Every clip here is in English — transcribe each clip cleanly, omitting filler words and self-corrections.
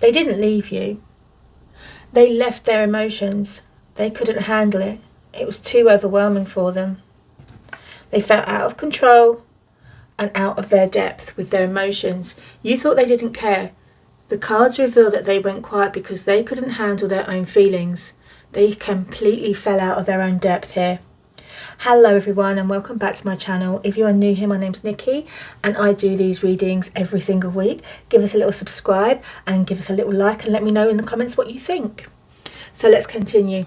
They didn't leave you. They left their emotions. They couldn't handle it. It was too overwhelming for them. They felt out of control and out of their depth with their emotions. You thought they didn't care. The cards reveal that they went quiet because they couldn't handle their own feelings. They completely fell out of their own depth here. Hello everyone and welcome back to my channel. If you are new here, my name's Nikki and I do these readings every single week. Give us a little subscribe and give us a little like and let me know in the comments what you think. So let's continue.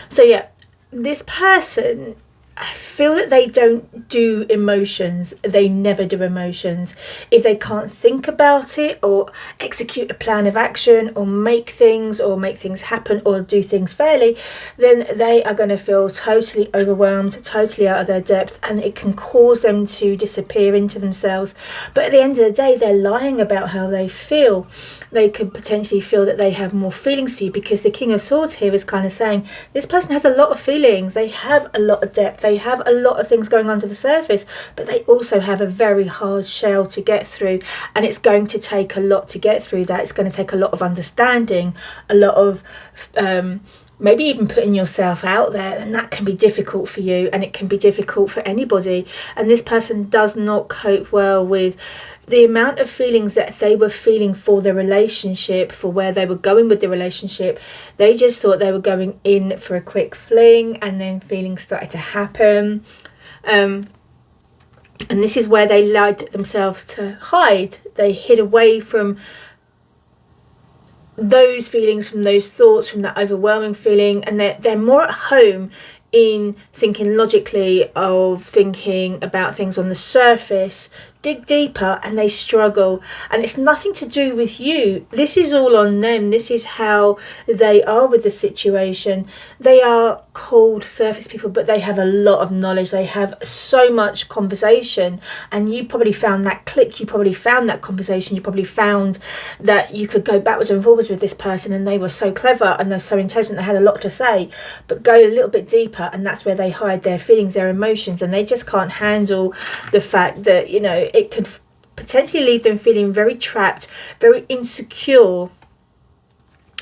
So yeah, this person, I feel that they don't do emotions. They never do emotions. If they can't think about it or execute a plan of action or make things happen or do things fairly, then they are going to feel totally overwhelmed, totally out of their depth, and it can cause them to disappear into themselves. But at the end of the day, they're lying about how they feel. They could potentially feel that they have more feelings for you, because the King of Swords here is kind of saying this person has a lot of feelings. They have a lot of depth. They have a lot of things going under the surface, but they also have a very hard shell to get through, and it's going to take a lot to get through that. It's going to take a lot of understanding, a lot of maybe even putting yourself out there, and that can be difficult for you, and it can be difficult for anybody. And this person does not cope well with the amount of feelings that they were feeling for the relationship, for where they were going with the relationship. They just thought they were going in for a quick fling, and then feelings started to happen. And this is where they allowed themselves to hide. They hid away from those feelings, from those thoughts, from that overwhelming feeling, and they're more at home in thinking logically, of thinking about things on the surface. Dig deeper and they struggle, and it's nothing to do with you. This is all on them. This is how they are with the situation. They are cold surface people, but they have a lot of knowledge. They have so much conversation, and you probably found that click. You probably found that conversation. You probably found that you could go backwards and forwards with this person, and they were so clever and they're so intelligent. They had a lot to say, but go a little bit deeper, and that's where they hide their feelings, their emotions, and they just can't handle the fact that, you know, it could potentially leave them feeling very trapped, very insecure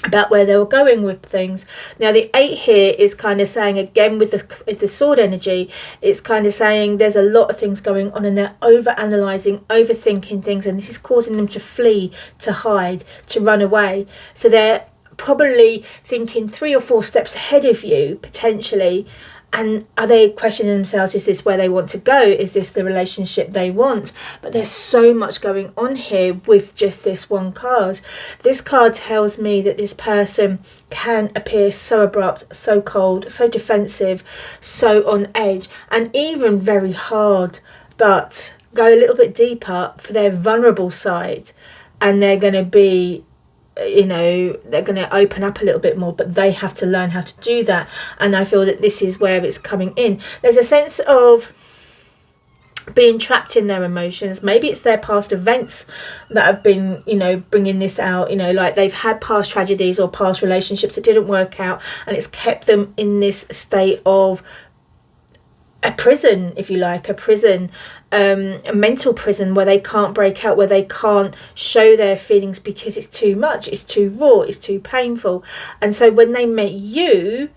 about where they were going with things. Now the 8 here is kind of saying, again with the sword energy, it's kind of saying there's a lot of things going on, and they're over analyzing, overthinking things, and this is causing them to flee, to hide, to run away. So they're probably thinking 3 or 4 steps ahead of you potentially. And are they questioning themselves, is this where they want to go? Is this the relationship they want? But there's so much going on here with just this one card. This card tells me that this person can appear so abrupt, so cold, so defensive, so on edge, and even very hard. But go a little bit deeper for their vulnerable side, and they're going to be, you know, they're going to open up a little bit more, but they have to learn how to do that. And I feel that this is where it's coming in. There's a sense of being trapped in their emotions. Maybe it's their past events that have been, you know, bringing this out, you know, like they've had past tragedies or past relationships that didn't work out, and it's kept them in this state of a prison, if you like, a mental prison, where they can't break out, where they can't show their feelings because it's too much, it's too raw, it's too painful. And so when they met you,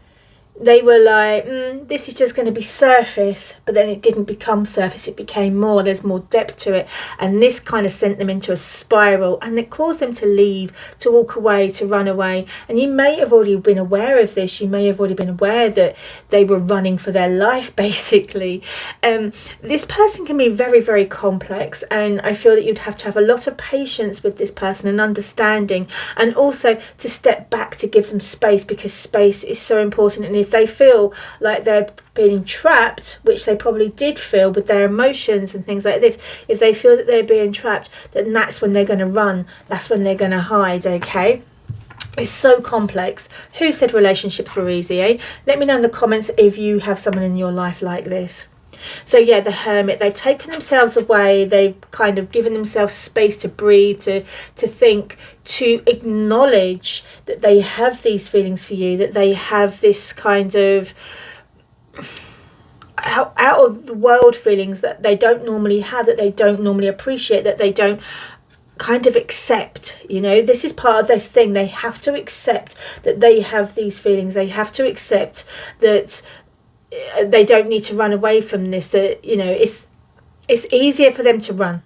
they were like, this is just going to be surface, but then it didn't become surface, it became more, there's more depth to it. And this kind of sent them into a spiral, and it caused them to leave, to walk away, to run away. And you may have already been aware of this. You may have already been aware that they were running for their life, basically. This person can be very, very complex, and I feel that you'd have to have a lot of patience with this person and understanding, and also to step back, to give them space, because space is so important. And if they feel like they're being trapped, which they probably did feel with their emotions and things like this, if they feel that they're being trapped, then that's when they're going to run, that's when they're going to hide. Okay, it's so complex. Who said relationships were easy, eh? Let me know in the comments if you have someone in your life like this. So yeah, the Hermit, they've taken themselves away, they've kind of given themselves space to breathe, to think, to acknowledge that they have these feelings for you, that they have this kind of out of the world feelings that they don't normally have, that they don't normally appreciate, that they don't kind of accept, this is part of this thing. They have to accept that they have these feelings. They have to accept that they don't need to run away from this, that, it's easier for them to run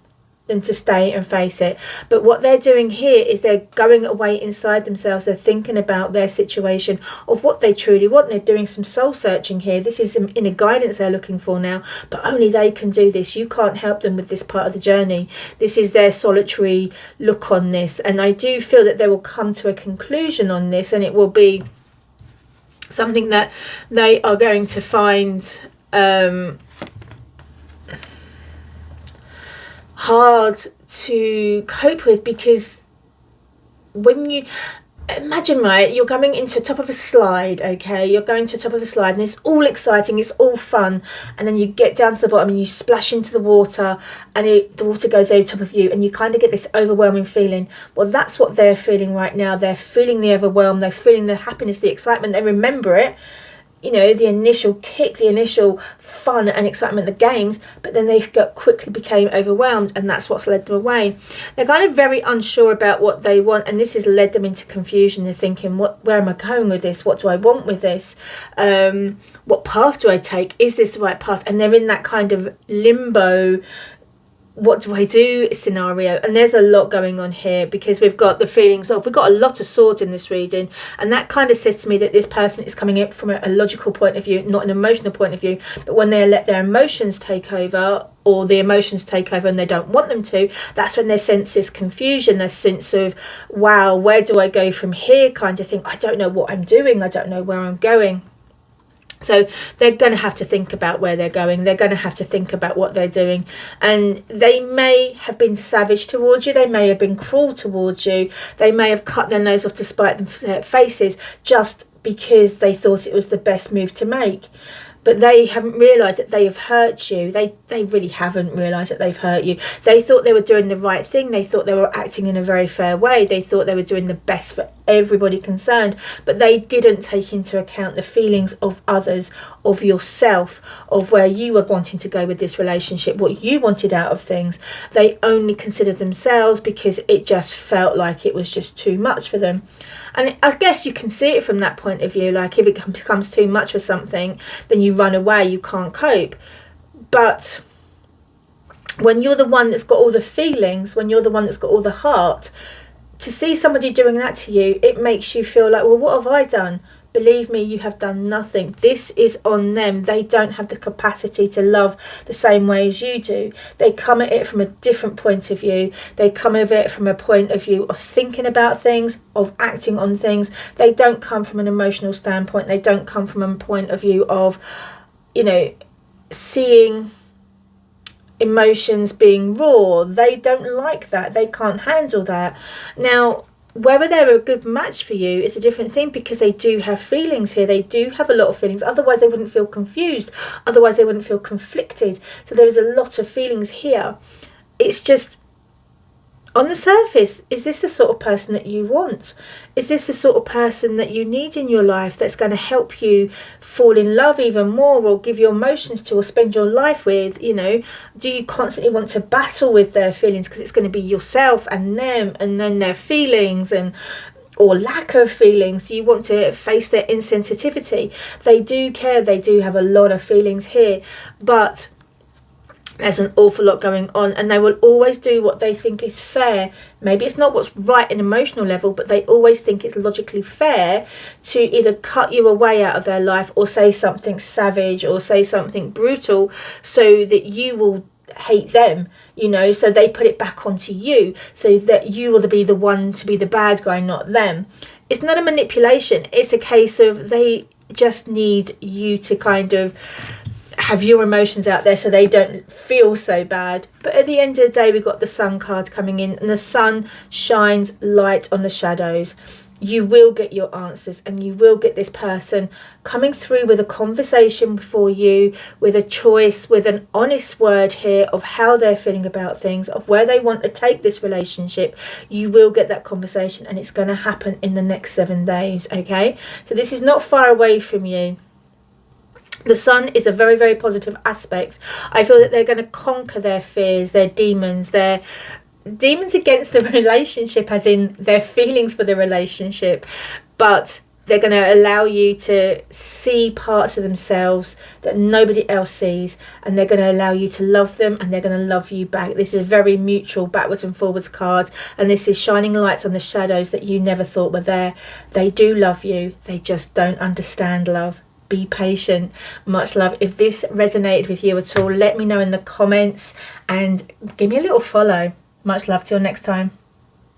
than to stay and face it. But what they're doing here is they're going away inside themselves. They're thinking about their situation, of what they truly want. They're doing some soul searching here. This is some inner guidance they're looking for now, but only they can do this. You can't help them with this part of the journey. This is their solitary look on this, and I do feel that they will come to a conclusion on this, and it will be something that they are going to find hard to cope with, because when you imagine, right, you're coming into the top of a slide, okay, you're going to the top of a slide and it's all exciting, it's all fun, and then you get down to the bottom and you splash into the water, and the water goes over top of you, and you kind of get this overwhelming feeling. Well, that's what they're feeling right now. They're feeling the overwhelm, they're feeling the happiness, the excitement. They remember it, the initial kick, the initial fun and excitement, the games, but then they quickly became overwhelmed, and that's what's led them away. They're kind of very unsure about what they want, and this has led them into confusion. They're thinking, where am I going with this? What do I want with this? What path do I take? Is this the right path? And they're in that kind of limbo, what do I do scenario. And there's a lot going on here, because we've got the feelings of, we've got a lot of swords in this reading, and that kind of says to me that this person is coming in from a logical point of view, not an emotional point of view. But when they let their emotions take over, or the emotions take over and they don't want them to, that's when they sense this confusion, this sense of, wow, where do I go from here kind of thing. I don't know what I'm doing, I don't know where I'm going. So they're going to have to think about where they're going. They're going to have to think about what they're doing. And they may have been savage towards you. They may have been cruel towards you. They may have cut their nose off to spite their faces, just because they thought it was the best move to make. But they haven't realised that they have hurt you. They really haven't realised that they've hurt you. They thought they were doing the right thing. They thought they were acting in a very fair way. They thought they were doing the best for everybody concerned. But they didn't take into account the feelings of others, of yourself, of where you were wanting to go with this relationship, what you wanted out of things. They only considered themselves, because it just felt like it was just too much for them. And I guess you can see it from that point of view. Like, if it becomes too much for something, then you run away, you can't cope. But when you're the one that's got all the feelings, when you're the one that's got all the heart, to see somebody doing that to you, it makes you feel like, well, what have I done? Believe me, you have done nothing. This is on them. They don't have the capacity to love the same way as you do. They come at it from a different point of view. They come at it from a point of view of thinking about things, of acting on things. They don't come from an emotional standpoint. They don't come from a point of view of, seeing emotions being raw. They don't like that. They can't handle that. Now, whether they're a good match for you is a different thing, because they do have feelings here. They do have a lot of feelings. Otherwise, they wouldn't feel confused. Otherwise, they wouldn't feel conflicted. So there is a lot of feelings here. It's just, on the surface, is this the sort of person that you want? Is this the sort of person that you need in your life, that's going to help you fall in love even more, or give your emotions to, or spend your life with? Do you constantly want to battle with their feelings, because it's going to be yourself and them, and then their feelings, or lack of feelings? Do you want to face their insensitivity? They do care. They do have a lot of feelings here, but there's an awful lot going on, and they will always do what they think is fair. Maybe it's not what's right in emotional level, but they always think it's logically fair to either cut you away out of their life, or say something savage, or say something brutal, so that you will hate them, so they put it back onto you, so that you will be the one to be the bad guy, not them. It's not a manipulation. It's a case of they just need you to kind of have your emotions out there so they don't feel so bad. But at the end of the day, we've got the Sun card coming in, and the sun shines light on the shadows. You will get your answers, and you will get this person coming through with a conversation for you, with a choice, with an honest word here of how they're feeling about things, of where they want to take this relationship. You will get that conversation, and it's going to happen in the next 7 days, okay? So this is not far away from you. The sun is a very, very positive aspect. I feel that they're going to conquer their fears, their demons, their demons against the relationship, as in their feelings for the relationship, but they're going to allow you to see parts of themselves that nobody else sees, and they're going to allow you to love them, and they're going to love you back. This is a very mutual backwards and forwards card, and this is shining lights on the shadows that you never thought were there. They do love you, they just don't understand love. Be patient. Much love. If this resonated with you at all, let me know in the comments and give me a little follow. Much love. Till next time.